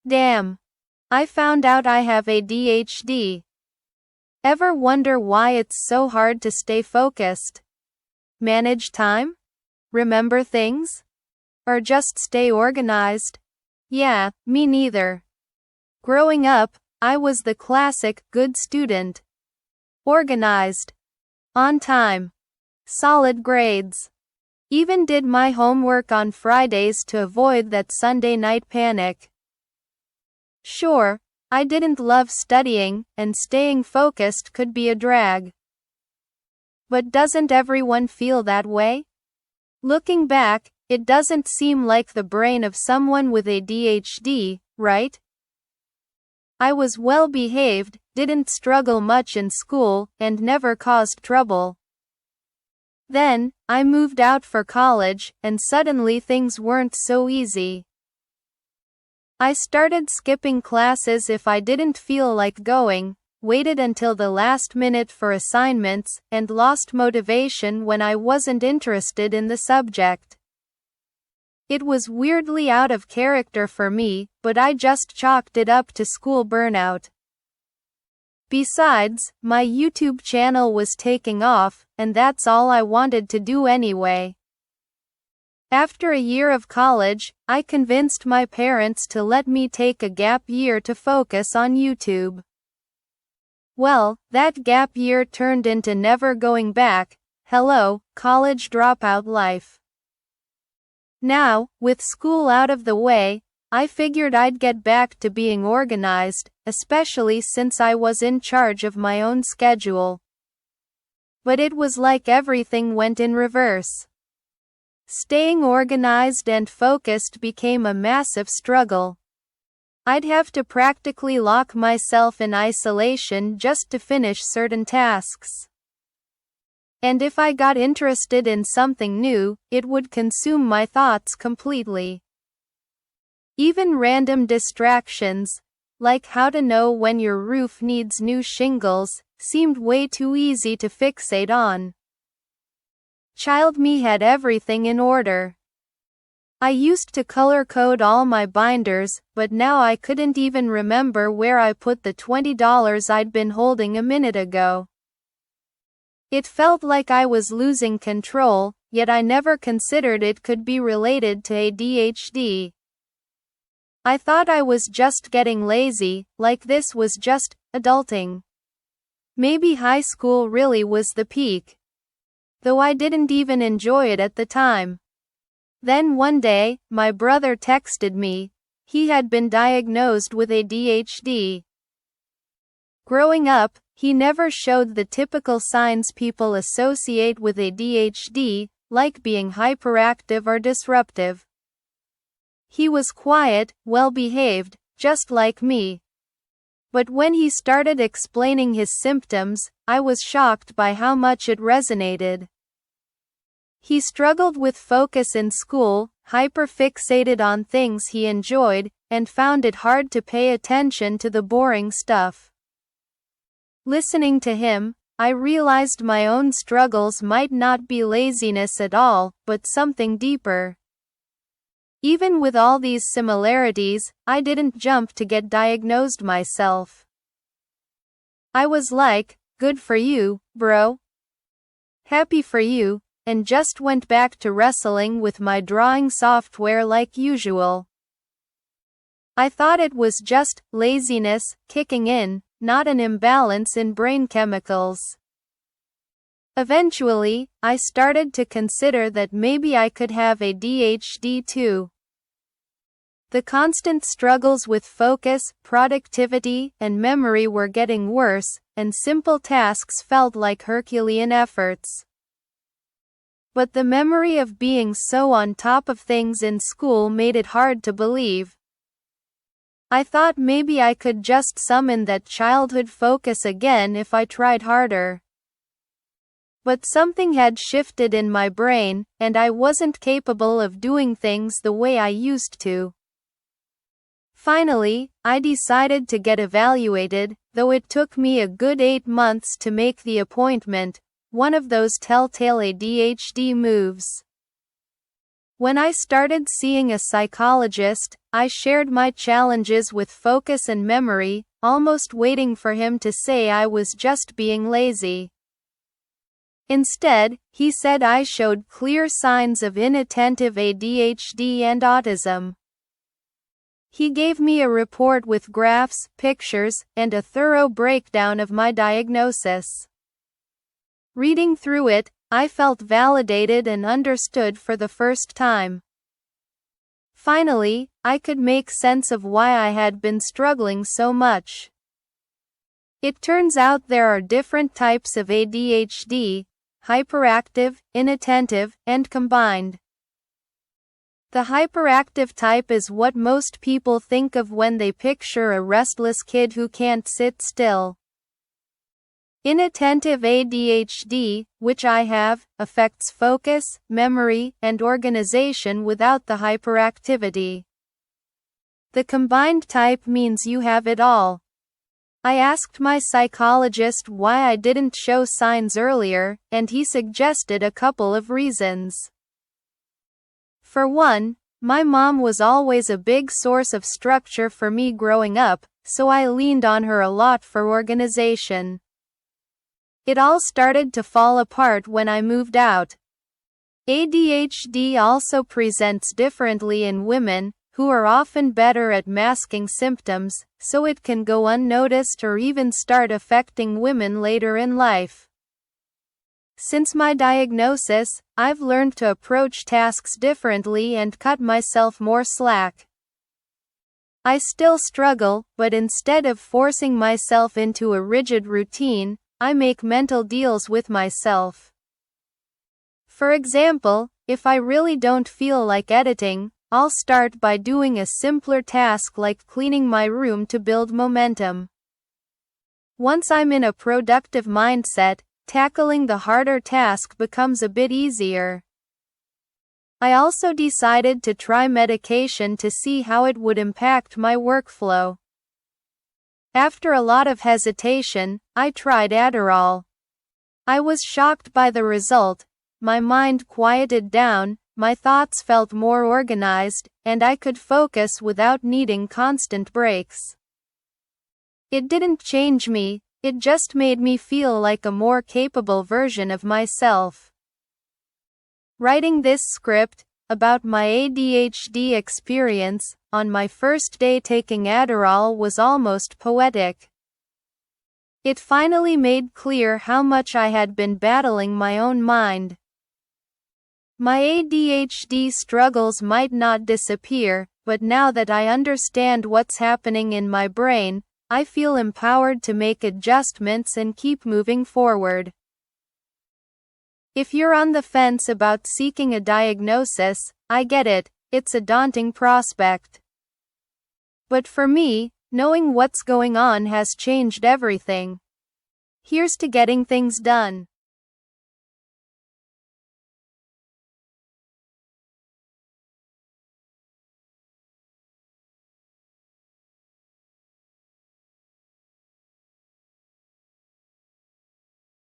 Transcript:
Damn. I found out I have ADHD. Ever wonder why it's so hard to stay focused? Manage time? Remember things? Or just stay organized? Yeah, me neither. Growing up, I was the classic good student. Organized. On time. Solid grades. Even did my homework on Fridays to avoid that Sunday night panic. Sure, I didn't love studying, and staying focused could be a drag. But doesn't everyone feel that way? Looking back, it doesn't seem like the brain of someone with ADHD, right? I was well behaved, didn't struggle much in school, and never caused trouble. Then, I moved out for college, and suddenly things weren't so easy. I started skipping classes if I didn't feel like going, waited until the last minute for assignments, and lost motivation when I wasn't interested in the subject. It was weirdly out of character for me, but I just chalked it up to school burnout. Besides, my YouTube channel was taking off, and that's all I wanted to do anyway. After a year of college, I convinced my parents to let me take a gap year to focus on YouTube. Well, that gap year turned into never going back. Hello, college dropout life. Now, with school out of the way, I figured I'd get back to being organized, especially since I was in charge of my own schedule. But it was like everything went in reverse. Staying organized and focused became a massive struggle. I'd have to practically lock myself in isolation just to finish certain tasks. And if I got interested in something new, it would consume my thoughts completely. Even random distractions, like how to know when your roof needs new shingles, seemed way too easy to fixate on. Child me had everything in order. I used to color code all my binders, but now I couldn't even remember where I put the $20 I'd been holding a minute ago. It felt like I was losing control, yet I never considered it could be related to ADHD. I thought I was just getting lazy, like this was just adulting. Maybe high school really was the peak. Though I didn't even enjoy it at the time. Then one day, my brother texted me. He had been diagnosed with ADHD. Growing up, he never showed the typical signs people associate with ADHD, like being hyperactive or disruptive. He was quiet, well-behaved, just like me. But when he started explaining his symptoms, I was shocked by how much it resonated. He struggled with focus in school, hyperfixated on things he enjoyed, and found it hard to pay attention to the boring stuff. Listening to him, I realized my own struggles might not be laziness at all, but something deeper. Even with all these similarities, I didn't jump to get diagnosed myself. I was like, good for you, bro. Happy for you, and just went back to wrestling with my drawing software like usual. I thought it was just laziness kicking in, not an imbalance in brain chemicals. Eventually, I started to consider that maybe I could have ADHD too. The constant struggles with focus, productivity, and memory were getting worse, and simple tasks felt like Herculean efforts. But the memory of being so on top of things in school made it hard to believe. I thought maybe I could just summon that childhood focus again if I tried harder. But something had shifted in my brain, and I wasn't capable of doing things the way I used to. Finally, I decided to get evaluated, though it took me a good 8 months to make the appointment, one of those telltale ADHD moves. When I started seeing a psychologist, I shared my challenges with focus and memory, almost waiting for him to say I was just being lazy. Instead, he said I showed clear signs of inattentive ADHD and autism. He gave me a report with graphs, pictures, and a thorough breakdown of my diagnosis. Reading through it, I felt validated and understood for the first time. Finally, I could make sense of why I had been struggling so much. It turns out there are different types of ADHD: hyperactive, inattentive, and combined. The hyperactive type is what most people think of when they picture a restless kid who can't sit still. Inattentive ADHD, which I have, affects focus, memory, and organization without the hyperactivity. The combined type means you have it all. I asked my psychologist why I didn't show signs earlier, and he suggested a couple of reasons. For one, my mom was always a big source of structure for me growing up, so I leaned on her a lot for organization. It all started to fall apart when I moved out. ADHD also presents differently in women, who are often better at masking symptoms, so it can go unnoticed or even start affecting women later in life. Since my diagnosis, I've learned to approach tasks differently and cut myself more slack. I still struggle, but instead of forcing myself into a rigid routine, I make mental deals with myself. For example, if I really don't feel like editing, I'll start by doing a simpler task like cleaning my room to build momentum. Once I'm in a productive mindset, tackling the harder task becomes a bit easier. I also decided to try medication to see how it would impact my workflow. After a lot of hesitation, I tried adderall. I was shocked by the result. My mind quieted down, my thoughts felt more organized, and I could focus without needing constant breaks. It didn't change me, it just made me feel like a more capable version of myself. Writing this script, about my ADHD experience, on my first day taking Adderall was almost poetic. It finally made clear how much I had been battling my own mind. My ADHD struggles might not disappear, but now that I understand what's happening in my brain, I feel empowered to make adjustments and keep moving forward. If you're on the fence about seeking a diagnosis, I get it, it's a daunting prospect. But for me, knowing what's going on has changed everything. Here's to getting things done.